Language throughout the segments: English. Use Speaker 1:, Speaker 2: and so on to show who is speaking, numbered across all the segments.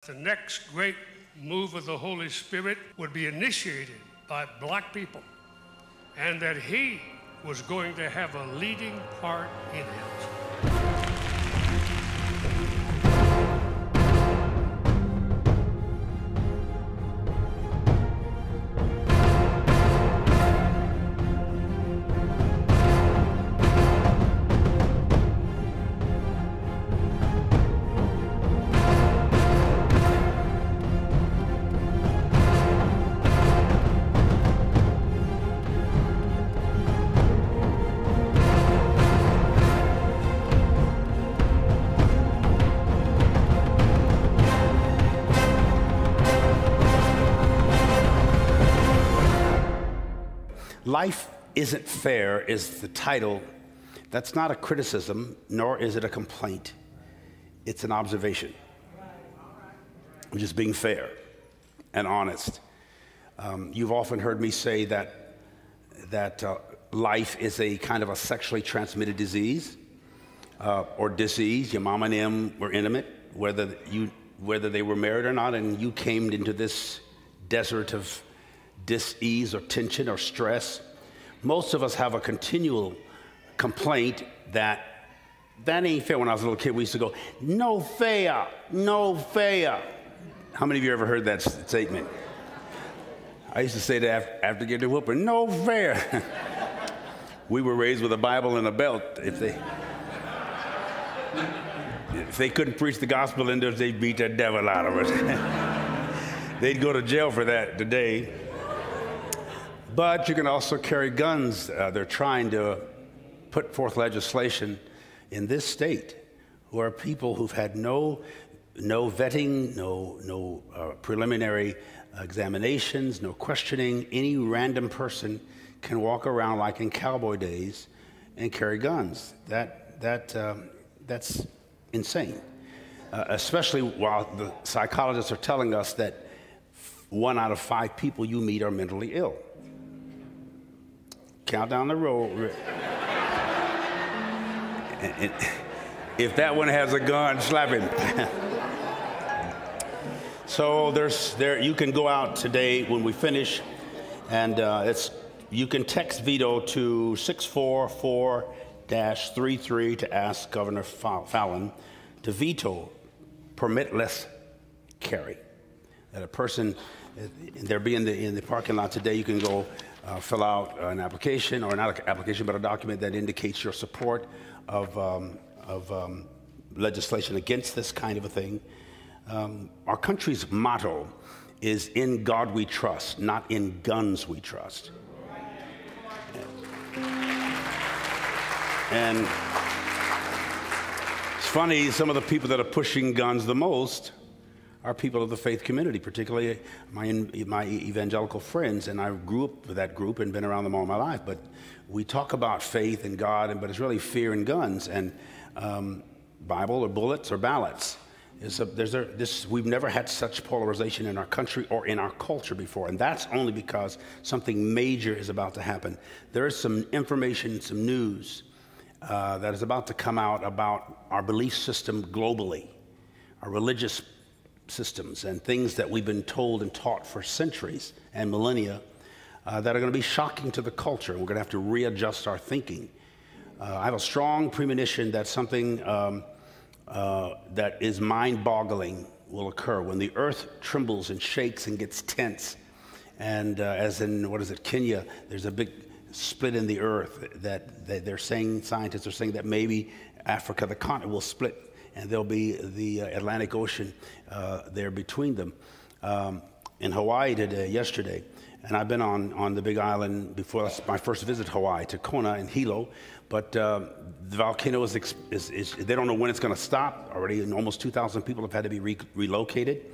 Speaker 1: The next great move of the Holy Spirit would be initiated by black people, and that he was going to have a leading part in it.
Speaker 2: Life Isn't Fair is the title. That's not a criticism, nor is it a complaint. It's an observation. I'm just being fair and honest. You've often heard me say that life is a kind of a sexually transmitted disease or disease. Your mom and them were intimate, whether they were married or not, and you came into this desert of dis-ease or tension or stress. Most of us have a continual complaint that ain't fair. When I was a little kid, we used to go, no fair, no fair. How many of you ever heard that statement? I used to say that after getting a whooping, no fair. We were raised with a Bible and a belt. If they couldn't preach the gospel in us, they'd beat the devil out of us. They'd go to jail for that today. But you can also carry guns. They're trying to put forth legislation in this state who are people who've had no vetting, no preliminary examinations, no questioning. Any random person can walk around like in cowboy days and carry guns. That's insane. Especially while the psychologists are telling us that 1 out of 5 people you meet are mentally ill. Count down the road. And if that one has a gun, slap him. So you can go out today when we finish, and you can text veto to 644-33 to ask Governor Fallon to veto permitless carry. That a person, they'll be in the parking lot today. You can go fill out an application, or not an application, but a document that indicates your support of legislation against this kind of a thing. Our country's motto is "In God we trust," not "In guns we trust." And it's funny, some of the people that are pushing guns the most are people of the faith community, particularly my evangelical friends, and I grew up with that group and been around them all my life. But we talk about faith and God, but it's really fear and guns, and Bible or bullets or ballots. We've never had such polarization in our country or in our culture before, and that's only because something major is about to happen. There is some information, some news that is about to come out about our belief system globally, our religious systems, and things that we've been told and taught for centuries and millennia that are going to be shocking to the culture. We're going to have to readjust our thinking. I have a strong premonition that something that is mind-boggling will occur when the earth trembles and shakes and gets tense. And as in, Kenya, there's a big split in the earth that they're saying, scientists are saying that maybe Africa, the continent, will split, and there'll be the Atlantic Ocean there between them. In Hawaii yesterday, and I've been on the Big Island before. That's my first visit to Hawaii, to Kona and Hilo. But the volcano is they don't know when it's going to stop. Already almost 2,000 people have had to be relocated.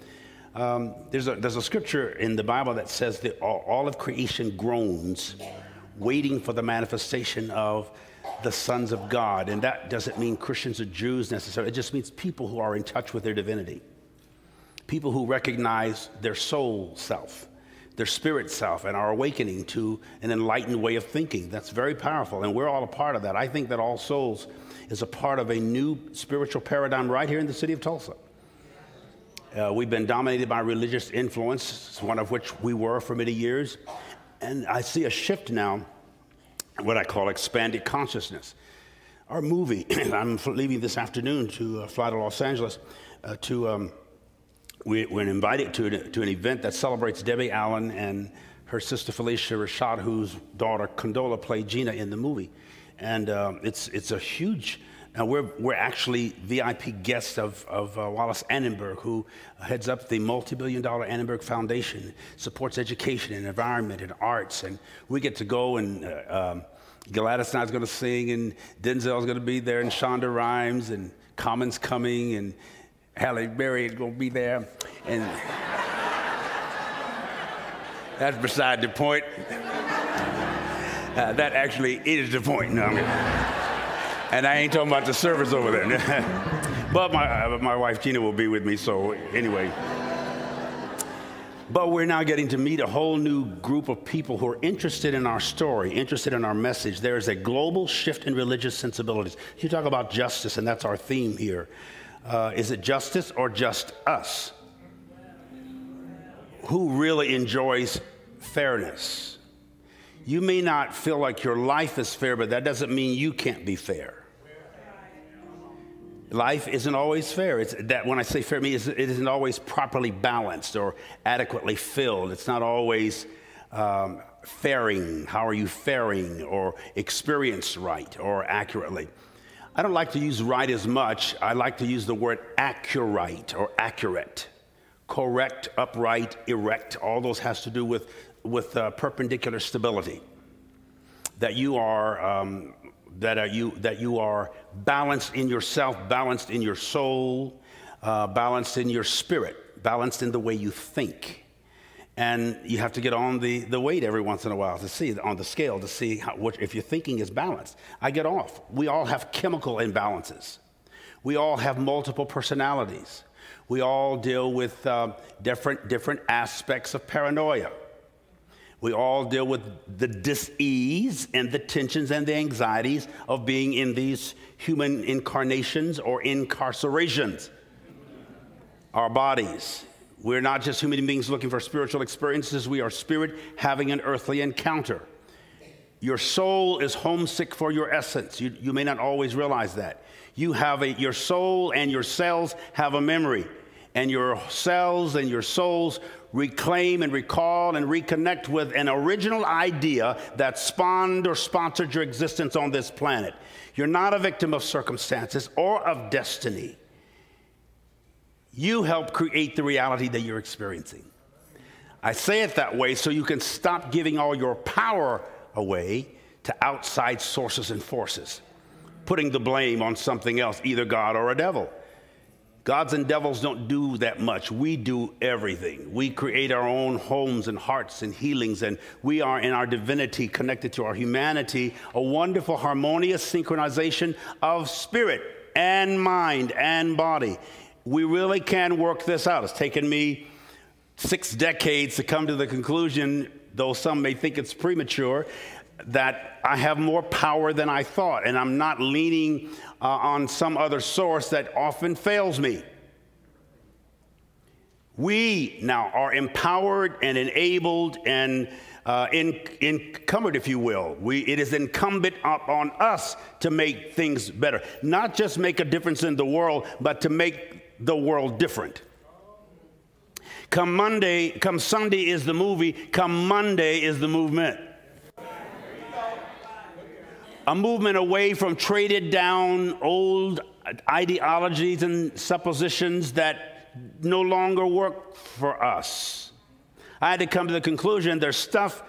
Speaker 2: There's a scripture in the Bible that says that all of creation groans, waiting for the manifestation of the sons of God. And that doesn't mean Christians or Jews necessarily. It just means people who are in touch with their divinity. People who recognize their soul self, their spirit self, and are awakening to an enlightened way of thinking. That's very powerful, and we're all a part of that. I think that All Souls is a part of a new spiritual paradigm right here in the city of Tulsa. We've been dominated by religious influence, one of which we were for many years. And I see a shift now, what I call expanded consciousness. Our movie, I'm leaving this afternoon to fly to Los Angeles we're invited to an event that celebrates Debbie Allen and her sister Felicia Rashad, whose daughter Condola played Gina in the movie. And it's a huge, we're actually VIP guests of Wallace Annenberg, who heads up the multi-billion-dollar Annenberg Foundation, supports education and environment and arts. And we get to go, and Gladys and I's going to sing, and Denzel's going to be there, and Shonda Rhimes, and Common's coming, and Halle Berry is going to be there. And that's beside the point. That actually is the point. No, and I ain't talking about the service over there. But my wife Gina will be with me, so anyway. But we're now getting to meet a whole new group of people who are interested in our story, interested in our message. There is a global shift in religious sensibilities. You talk about justice, and that's our theme here. Is it justice or just us? Who really enjoys fairness? You may not feel like your life is fair, but that doesn't mean you can't be fair. Life isn't always fair. It's that when I say fair, it isn't always properly balanced or adequately filled. It's not always faring. How are you faring? Or experienced right or accurately. I don't like to use right as much. I like to use the word accurate or accurate. Correct, upright, erect. All those has to do with perpendicular stability. That you are balanced in yourself, balanced in your soul, balanced in your spirit, balanced in the way you think. And you have to get on the weight every once in a while to see, on the scale, to see if your thinking is balanced. I get off. We all have chemical imbalances. We all have multiple personalities. We all deal with different aspects of paranoia. We all deal with the dis-ease and the tensions and the anxieties of being in these human incarnations or incarcerations. Our bodies. We're not just human beings looking for spiritual experiences. We are spirit having an earthly encounter. Your soul is homesick for your essence. You may not always realize that. Your soul and your cells have a memory. And your cells and your souls reclaim and recall and reconnect with an original idea that spawned or sponsored your existence on this planet. You're not a victim of circumstances or of destiny. You help create the reality that you're experiencing. I say it that way so you can stop giving all your power away to outside sources and forces, putting the blame on something else, either God or a devil. Gods and devils don't do that much. We do everything. We create our own homes and hearts and healings, and we are in our divinity connected to our humanity, a wonderful harmonious synchronization of spirit and mind and body. We really can work this out. It's taken me 6 decades to come to the conclusion, though some may think it's premature, that I have more power than I thought, and I'm not leaning on some other source that often fails me. We now are empowered and enabled and encumbered, if you will. It is incumbent upon us to make things better. Not just make a difference in the world, but to make the world different. Come Sunday is the movie, come Monday is the movement. A movement away from traded down old ideologies and suppositions that no longer work for us. I had to come to the conclusion there's stuff,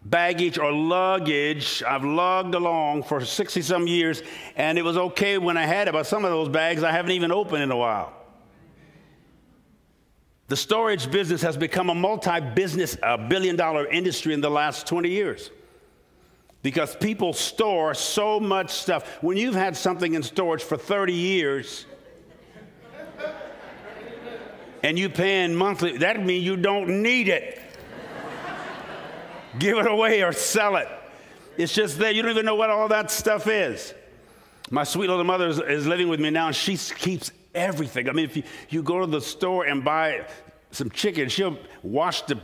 Speaker 2: baggage or luggage I've lugged along for 60-some years, and it was okay when I had it, but some of those bags I haven't even opened in a while. The storage business has become a multi-business, billion-dollar industry in the last 20 years. Because people store so much stuff. When you've had something in storage for 30 years and you paying monthly, that means you don't need it. Give it away or sell it. It's just that you don't even know what all that stuff is. My sweet little mother is living with me now, and she keeps everything. I mean, if you go to the store and buy some chicken, she'll wash the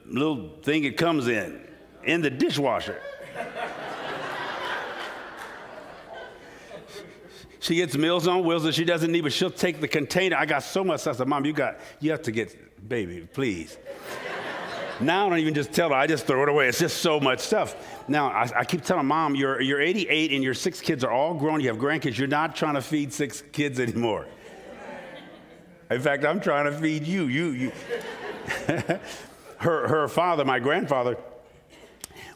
Speaker 2: little thing it comes in the dishwasher. She gets Meals on Wheels that she doesn't need, but she'll take the container. I got so much stuff. I said, Mom, you have to get, baby, please. Now I don't even just tell her, I just throw it away. It's just so much stuff. Now, I keep telling Mom, you're 88 and your 6 kids are all grown. You have grandkids. You're not trying to feed 6 kids anymore. In fact, I'm trying to feed you. Her father, my grandfather,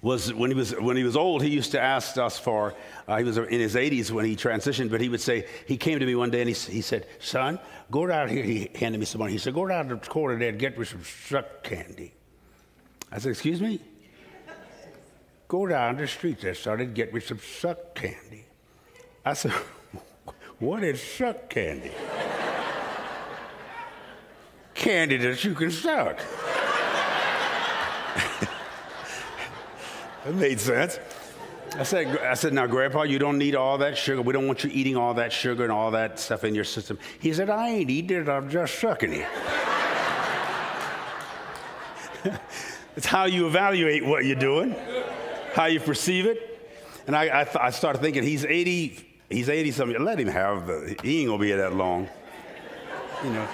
Speaker 2: was when he was old, he used to ask us for, he was in his 80s when he transitioned, but he would say, he came to me one day and he said, son, go down here. He handed me some money. He said, go down to the corner there and get me some suck candy. I said, excuse me? Go down the street there, son, and get me some suck candy. I said, what is suck candy? Candy that you can suck. That made sense. I said, now, Grandpa, you don't need all that sugar. We don't want you eating all that sugar and all that stuff in your system. He said, I ain't eating it. I'm just sucking it. It's how you evaluate what you're doing, how you perceive it. And I started thinking, he's 80 something. Let him have he ain't gonna be here that long. You know,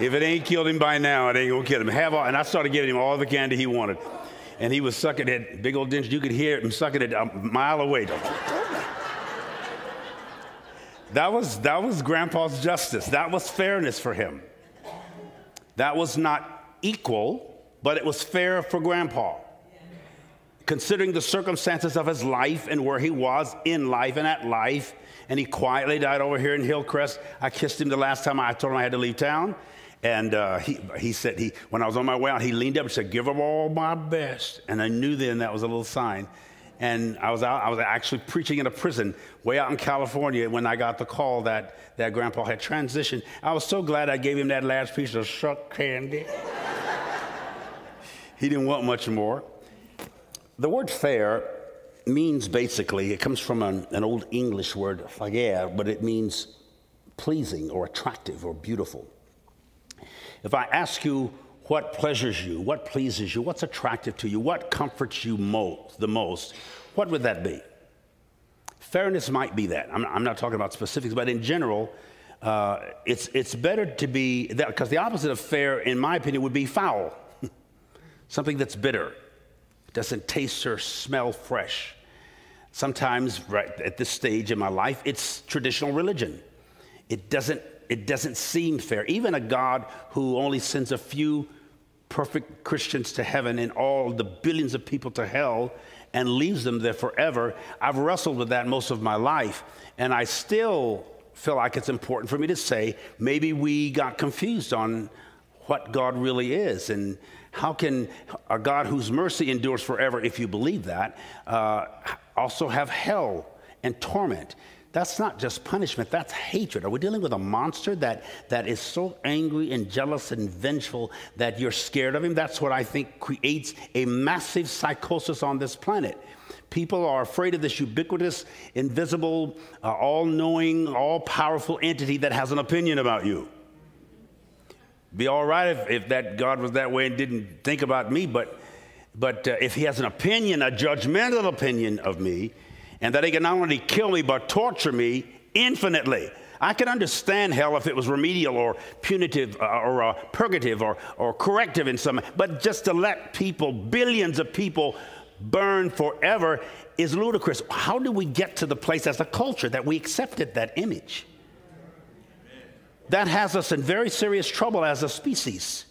Speaker 2: if it ain't killed him by now, it ain't gonna kill him. And I started giving him all the candy he wanted. And he was sucking it, big old dent. You could hear him sucking it a mile away. That was Grandpa's justice. That was fairness for him. That was not equal, but it was fair for Grandpa. Considering the circumstances of his life and where he was in life and at life, and he quietly died over here in Hillcrest. I kissed him the last time I told him I had to leave town. And he said, when I was on my way out, he leaned up and said, give them all my best. And I knew then that was a little sign. And I was actually preaching in a prison way out in California when I got the call that Grandpa had transitioned. I was so glad I gave him that last piece of suck candy. He didn't want much more. The word fair means basically, it comes from an old English word, fair, but it means pleasing or attractive or beautiful. If I ask you what pleasures you, what pleases you, what's attractive to you, what comforts you the most, what would that be? Fairness might be that. I'm not talking about specifics, but in general, it's better to be that, because the opposite of fair, in my opinion, would be foul. Something that's bitter, doesn't taste or smell fresh. Sometimes, right at this stage in my life, it's traditional religion. It doesn't seem fair. Even a God who only sends a few perfect Christians to heaven and all the billions of people to hell and leaves them there forever. I've wrestled with that most of my life, and I still feel like it's important for me to say maybe we got confused on what God really is, and how can a God whose mercy endures forever, if you believe that, also have hell and torment? That's not just punishment, that's hatred. Are we dealing with a monster that is so angry and jealous and vengeful that you're scared of him? That's what I think creates a massive psychosis on this planet. People are afraid of this ubiquitous, invisible, all-knowing, all-powerful entity that has an opinion about you. Be all right if that God was that way and didn't think about me, but if he has an opinion, a judgmental opinion of me, and that he can not only kill me, but torture me infinitely. I could understand hell if it was remedial or punitive or purgative or corrective in some, but just to let people, billions of people, burn forever is ludicrous. How do we get to the place as a culture that we accepted that image? That has us in very serious trouble as a species.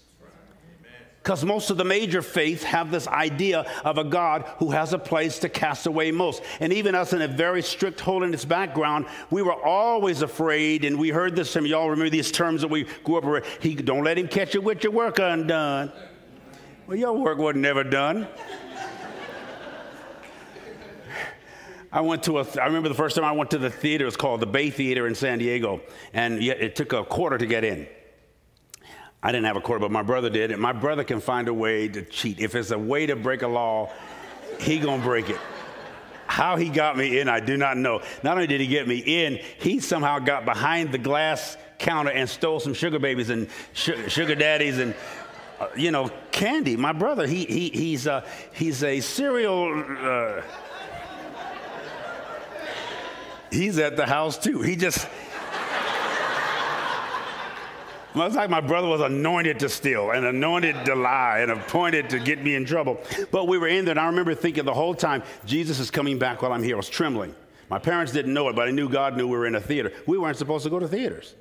Speaker 2: Because most of the major faiths have this idea of a God who has a place to cast away most. And even us in a very strict holiness background, we were always afraid, and we heard this from y'all, remember these terms that we grew up with, don't let him catch you with your work undone. Well, your work wasn't never done. I remember the first time I went to the theater. It was called the Bay Theater in San Diego, and it took a quarter to get in. I didn't have a quarter, but my brother did, and my brother can find a way to cheat. If it's a way to break a law, he gonna break it. How he got me in, I do not know. Not only did he get me in, he somehow got behind the glass counter and stole some sugar babies and sugar daddies and, candy. My brother, he's a serial, he's at the house too. Well, it's like my brother was anointed to steal and anointed to lie and appointed to get me in trouble. But we were in there, and I remember thinking the whole time, Jesus is coming back while I'm here. I was trembling. My parents didn't know it, but I knew God knew we were in a theater. We weren't supposed to go to theaters.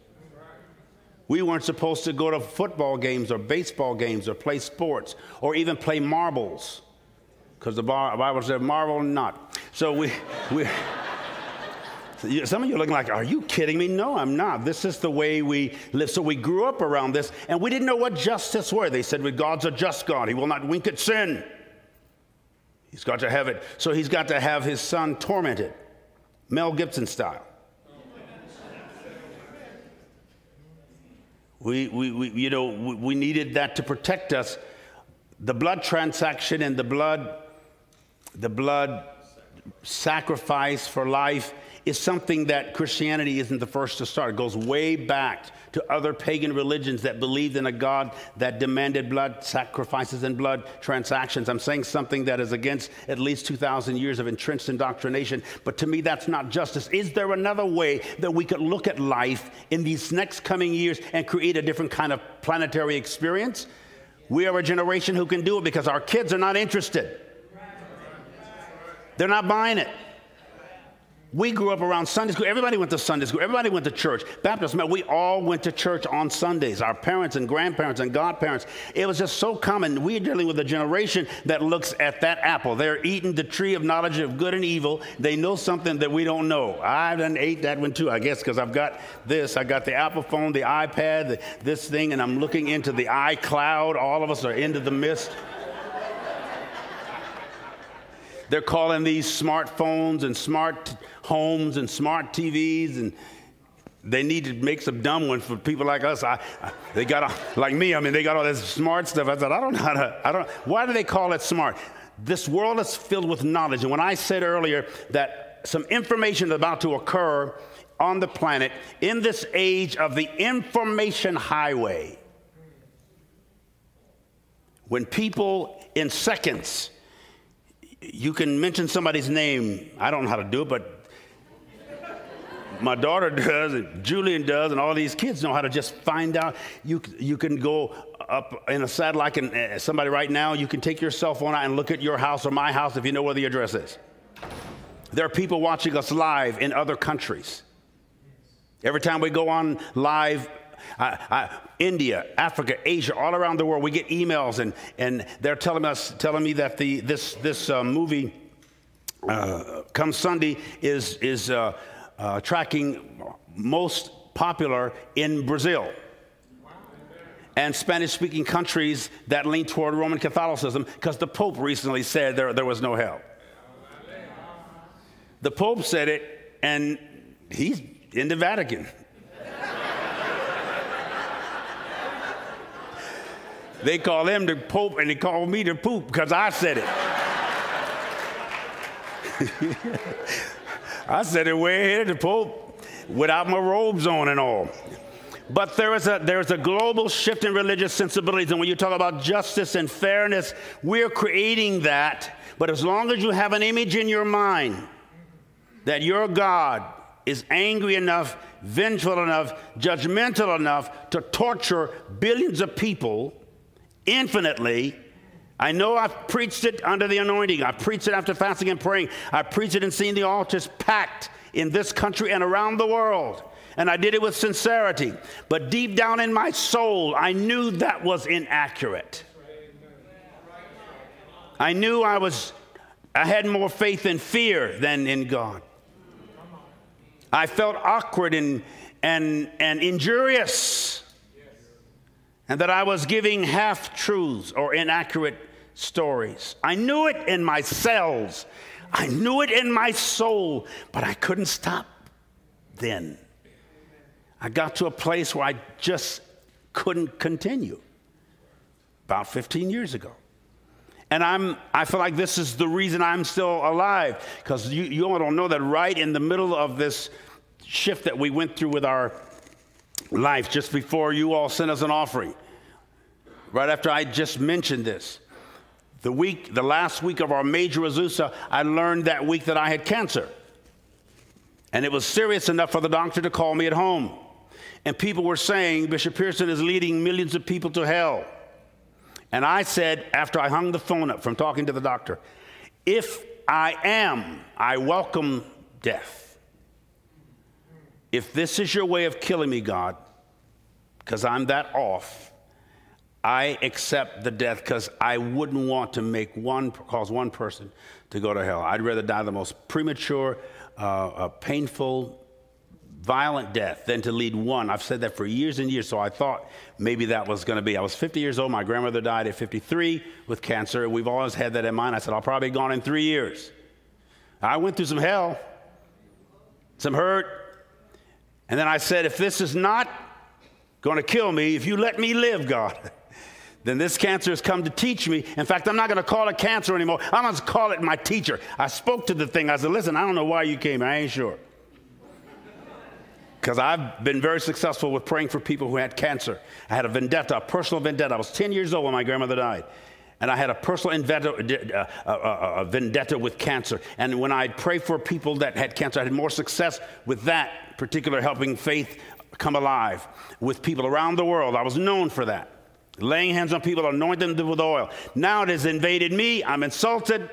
Speaker 2: We weren't supposed to go to football games or baseball games or play sports or even play marbles, because the Bible said marvel not. So some of you are looking like, are you kidding me? No, I'm not. This is the way we live. So we grew up around this, and we didn't know what justice were. They said, well, God's a just God. He will not wink at sin. He's got to have it. So he's got to have his son tormented, Mel Gibson style. We needed that to protect us. The blood transaction and the blood sacrifice for life is something that Christianity isn't the first to start. It goes way back to other pagan religions that believed in a God that demanded blood sacrifices and blood transactions. I'm saying something that is against at least 2,000 years of entrenched indoctrination, but to me that's not justice. Is there another way that we could look at life in these next coming years and create a different kind of planetary experience? We are a generation who can do it because our kids are not interested. They're not buying it. We grew up around Sunday school. Everybody went to Sunday school. Everybody went to church. Baptists, we all went to church on Sundays. Our parents and grandparents and godparents. It was just so common. We're dealing with a generation that looks at that apple. They're eating the tree of knowledge of good and evil. They know something that we don't know. I done ate that one too, I guess, because I've got this. I got the Apple phone, the iPad, this thing, and I'm looking into the iCloud. All of us are into the mist. They're calling these smartphones and smart homes and smart TVs, and they need to make some dumb ones for people like us. They got they got all this smart stuff. I said, why do they call it smart? This world is filled with knowledge. And when I said earlier that some information is about to occur on the planet in this age of the information highway, when people in seconds, you can mention somebody's name. I don't know how to do it, but my daughter does, and Julian does, and all these kids know how to just find out. You can go up in a satellite, and somebody right now, you can take your cell phone out and look at your house or my house if you know where the address is. There are people watching us live in other countries. Every time we go on live, India, Africa, Asia, all around the world, we get emails, and they're telling me that this movie come Sunday is tracking most popular in Brazil and Spanish-speaking countries that lean toward Roman Catholicism, because the Pope recently said there was no hell. The Pope said it, and he's in the Vatican. They call him the Pope, and they call me the poop because I said it. I said it way ahead of the Pope without my robes on and all. But there is a global shift in religious sensibilities, and when you talk about justice and fairness, we're creating that. But as long as you have an image in your mind that your God is angry enough, vengeful enough, judgmental enough to torture billions of people infinitely. I know I've preached it under the anointing. I preached it after fasting and praying. I preached it and seen the altars packed in this country and around the world. And I did it with sincerity. But deep down in my soul, I knew that was inaccurate. I knew I had more faith in fear than in God. I felt awkward and injurious. And that I was giving half-truths or inaccurate stories. I knew it in my cells. I knew it in my soul, but I couldn't stop then. I got to a place where I just couldn't continue about 15 years ago. And I feel like this is the reason I'm still alive, because you all don't know that right in the middle of this shift that we went through with our life just before you all sent us an offering. Right after I just mentioned this. The last week of our major Azusa, I learned that week that I had cancer. And it was serious enough for the doctor to call me at home. And people were saying, Bishop Pearson is leading millions of people to hell. And I said, after I hung the phone up from talking to the doctor, if I am, I welcome death. If this is your way of killing me, God, because I'm that off, I accept the death, because I wouldn't want to cause one person to go to hell. I'd rather die the most premature, painful, violent death than to lead one. I've said that for years and years, so I thought maybe that was going to be. I was 50 years old. My grandmother died at 53 with cancer, and we've always had that in mind. I said, I'll probably be gone in 3 years. I went through some hell, some hurt, and then I said, if this is not going to kill me, if you let me live, God, then this cancer has come to teach me. In fact, I'm not going to call it cancer anymore. I'm going to call it my teacher. I spoke to the thing. I said, listen, I don't know why you came. I ain't sure. Because I've been very successful with praying for people who had cancer. I had a vendetta, a personal vendetta. I was 10 years old when my grandmother died. And I had a personal vendetta with cancer. And when I'd pray for people that had cancer, I had more success with that particular helping faith come alive with people around the world. I was known for that. Laying hands on people, anointing them with oil. Now it has invaded me. I'm insulted.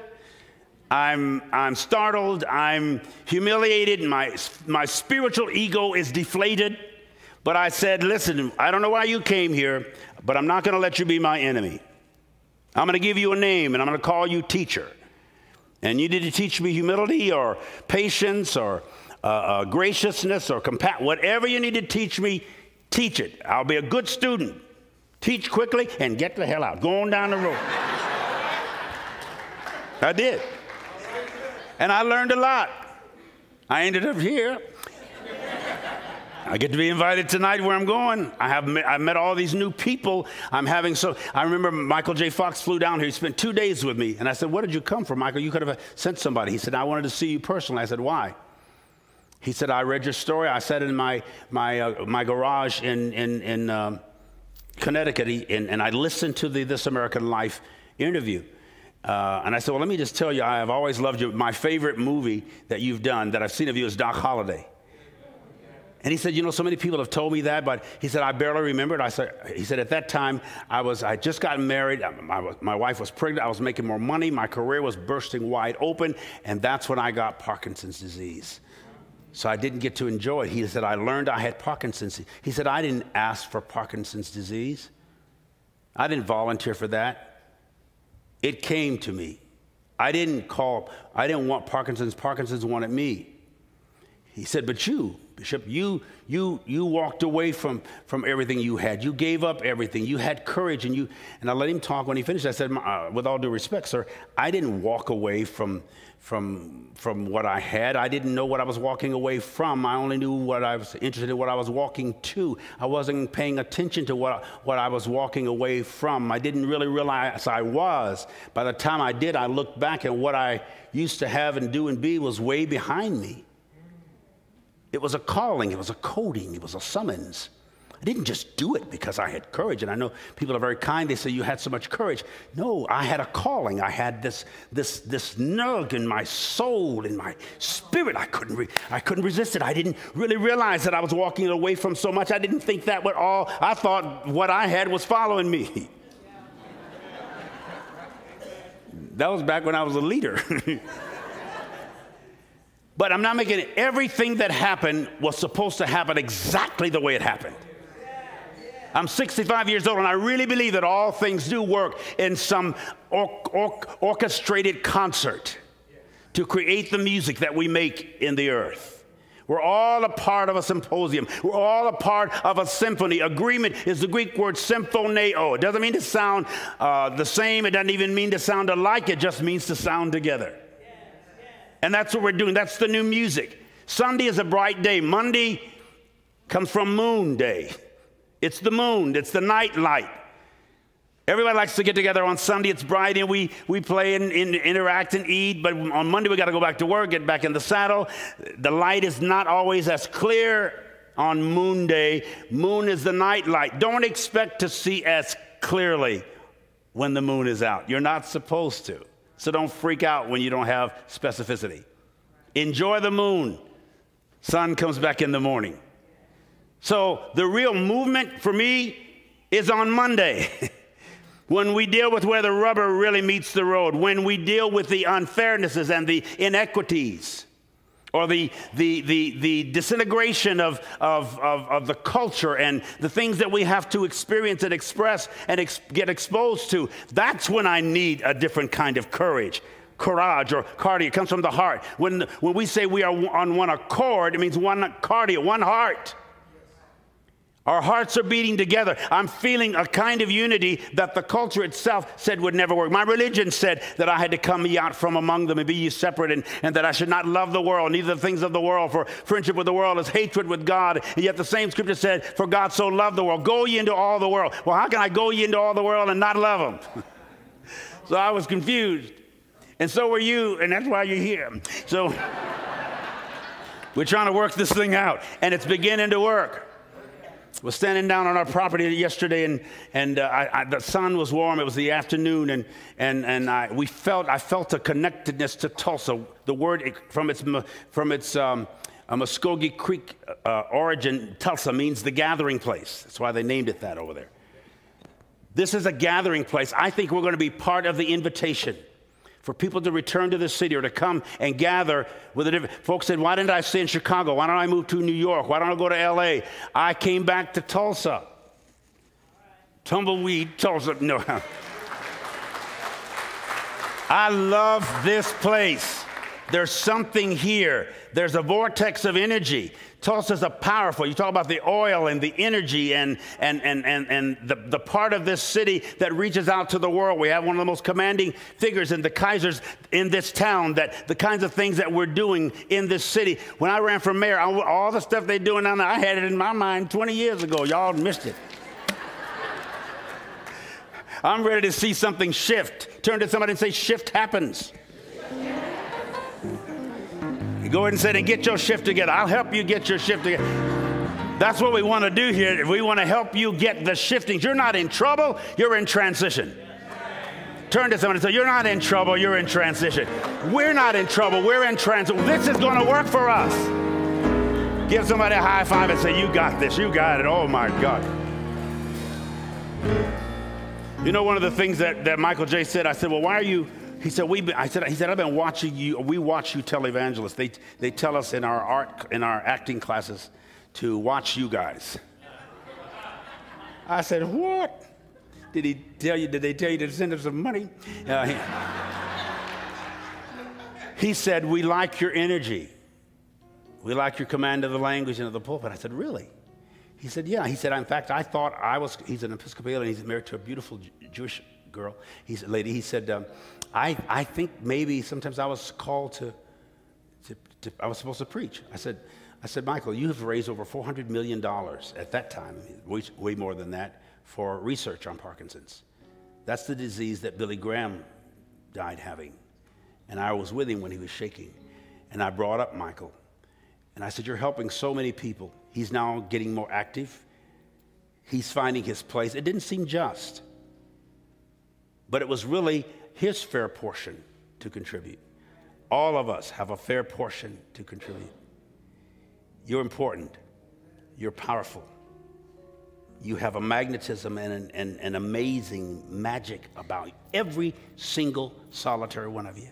Speaker 2: I'm startled. I'm humiliated. My spiritual ego is deflated. But I said, listen, I don't know why you came here, but I'm not going to let you be my enemy. I'm going to give you a name, and I'm going to call you teacher. And you need to teach me humility or patience or graciousness or compassion. Whatever you need to teach me, teach it. I'll be a good student. Teach quickly and get the hell out. Go on down the road. I did. And I learned a lot. I ended up here. I get to be invited tonight where I'm going. I met all these new people. I remember Michael J. Fox flew down here. He spent 2 days with me. And I said, where did you come from, Michael? You could have sent somebody. He said, I wanted to see you personally. I said, why? He said, I read your story. I sat in my garage in Connecticut, and I listened to the This American Life interview. And I said, well, let me just tell you, I have always loved you. My favorite movie that you've done, that I've seen of you, is Doc Holliday. And he said, you know, so many people have told me that, but he said, I barely remember it. He said, at that time, I just got married. My wife was pregnant. I was making more money. My career was bursting wide open. And that's when I got Parkinson's disease. So I didn't get to enjoy it. He said, I learned I had Parkinson's. He said, I didn't ask for Parkinson's disease. I didn't volunteer for that. It came to me. I didn't want Parkinson's. Parkinson's wanted me. He said, but you, Bishop, you walked away from everything you had. You gave up everything. You had courage, and I let him talk. When he finished, I said, with all due respect, sir, I didn't walk away from what I had. I didn't know what I was walking away from. I only knew what I was interested in, what I was walking to. I wasn't paying attention to what I was walking away from. I didn't really realize I was. By the time I did, I looked back, and what I used to have and do and be was way behind me. It was a calling, it was a coding, it was a summons. I didn't just do it because I had courage. And I know people are very kind. They say, you had so much courage. No, I had a calling. I had this nug in my soul, in my spirit. I couldn't resist it. I didn't really realize that I was walking away from so much. I didn't think that was all. I thought what I had was following me. That was back when I was a leader. But I'm not making it. Everything that happened was supposed to happen exactly the way it happened. I'm 65 years old, and I really believe that all things do work in some orchestrated concert to create the music that we make in the earth. We're all a part of a symposium. We're all a part of a symphony. Agreement is the Greek word symphoneo. It doesn't mean to sound the same. It doesn't even mean to sound alike. It just means to sound together. And that's what we're doing. That's the new music. Sunday is a bright day. Monday comes from Moon Day. It's the moon. It's the night light. Everybody likes to get together on Sunday. It's bright, and we play and interact and eat. But on Monday, we got to go back to work, get back in the saddle. The light is not always as clear on Moon Day. Moon is the night light. Don't expect to see as clearly when the moon is out. You're not supposed to. So don't freak out when you don't have specificity. Enjoy the moon. Sun comes back in the morning. So the real movement for me is on Monday. When we deal with where the rubber really meets the road, when we deal with the unfairnesses and the inequities, or the disintegration of the culture and the things that we have to experience and express and get exposed to, that's when I need a different kind of courage. Courage or cardia comes from the heart. When we say we are on one accord, it means one cardia, one heart. Our hearts are beating together. I'm feeling a kind of unity that the culture itself said would never work. My religion said that I had to come ye out from among them and be ye separate, and that I should not love the world, neither the things of the world, for friendship with the world is hatred with God. And yet the same scripture said, for God so loved the world. Go ye into all the world. Well, how can I go ye into all the world and not love them? So I was confused. And so were you, and that's why you're here. So we're trying to work this thing out, and it's beginning to work. Was standing down on our property yesterday, and the sun was warm. It was the afternoon, and I felt a connectedness to Tulsa. The word from its Muskogee Creek origin, Tulsa means the gathering place. That's why they named it that over there. This is a gathering place. I think we're going to be part of the invitation for people to return to the city or to come and gather with a different. Folks said, why didn't I stay in Chicago? Why don't I move to New York? Why don't I go to LA? I came back to Tulsa. Tumbleweed, Tulsa. No. I love this place. There's something here. There's a vortex of energy. Tulsa's a powerful, you talk about the oil and the energy and the part of this city that reaches out to the world. We have one of the most commanding figures in the Kaisers in this town, that the kinds of things that we're doing in this city. When I ran for mayor, all the stuff they're doing down there, I had it in my mind 20 years ago. Y'all missed it. I'm ready to see something shift. Turn to somebody and say, shift happens. Go ahead and say, get your shift together. I'll help you get your shift together. That's what we want to do here. We want to help you get the shiftings. You're not in trouble. You're in transition. Turn to someone and say, you're not in trouble. You're in transition. We're not in trouble. We're in transition. This is going to work for us. Give somebody a high five and say, you got this. You got it. Oh, my God. You know, one of the things that Michael J. said, I said, well, why are you... He said, I've been watching you. We watch you televangelists. They tell us in our acting classes to watch you guys. I said, what? Did they tell you to send us some money? He said, we like your energy. We like your command of the language and of the pulpit. I said, really? He said, yeah. He said, in fact, I thought he's an Episcopalian. He's married to a beautiful Jewish girl. He said, I think maybe sometimes I was called I was supposed to preach. I said, Michael, you have raised over $400 million at that time, way more than that, for research on Parkinson's. That's the disease that Billy Graham died having. And I was with him when he was shaking. And I brought up Michael. And I said, you're helping so many people. He's now getting more active. He's finding his place. It didn't seem just. But it was really his fair portion to contribute. All of us have a fair portion to contribute. You're important. You're powerful. You have a magnetism and an amazing magic about you. Every single solitary one of you.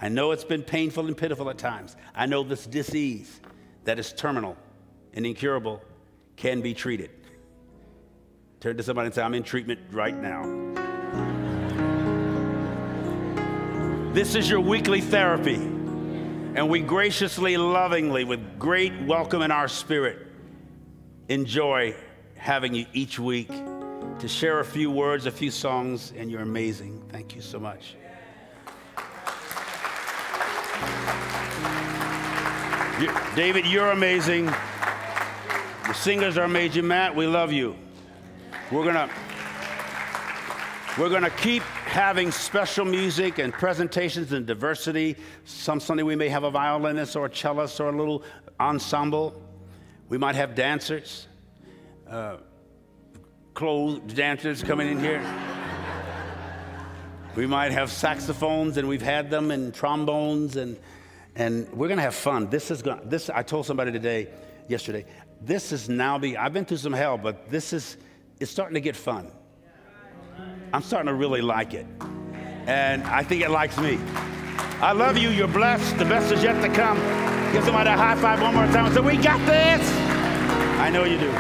Speaker 2: I know it's been painful and pitiful at times. I know this disease that is terminal and incurable can be treated. Turn to somebody and say, I'm in treatment right now. This is your weekly therapy, and we graciously, lovingly, with great welcome in our spirit, enjoy having you each week to share a few words, a few songs, and you're amazing. Thank you so much. David, you're amazing. The singers are amazing. Matt, we love you. We're gonna keep having special music and presentations and diversity. Some Sunday we may have a violinist or a cellist or a little ensemble. We might have dancers, clothed dancers coming in here. We might have saxophones, and we've had them, and trombones, and we're going to have fun. I told somebody yesterday, this is now I've been through some hell, but it's starting to get fun. I'm starting to really like it. And I think it likes me. I love you. You're blessed. The best is yet to come. Give somebody a high five one more time and say, we got this. I know you do.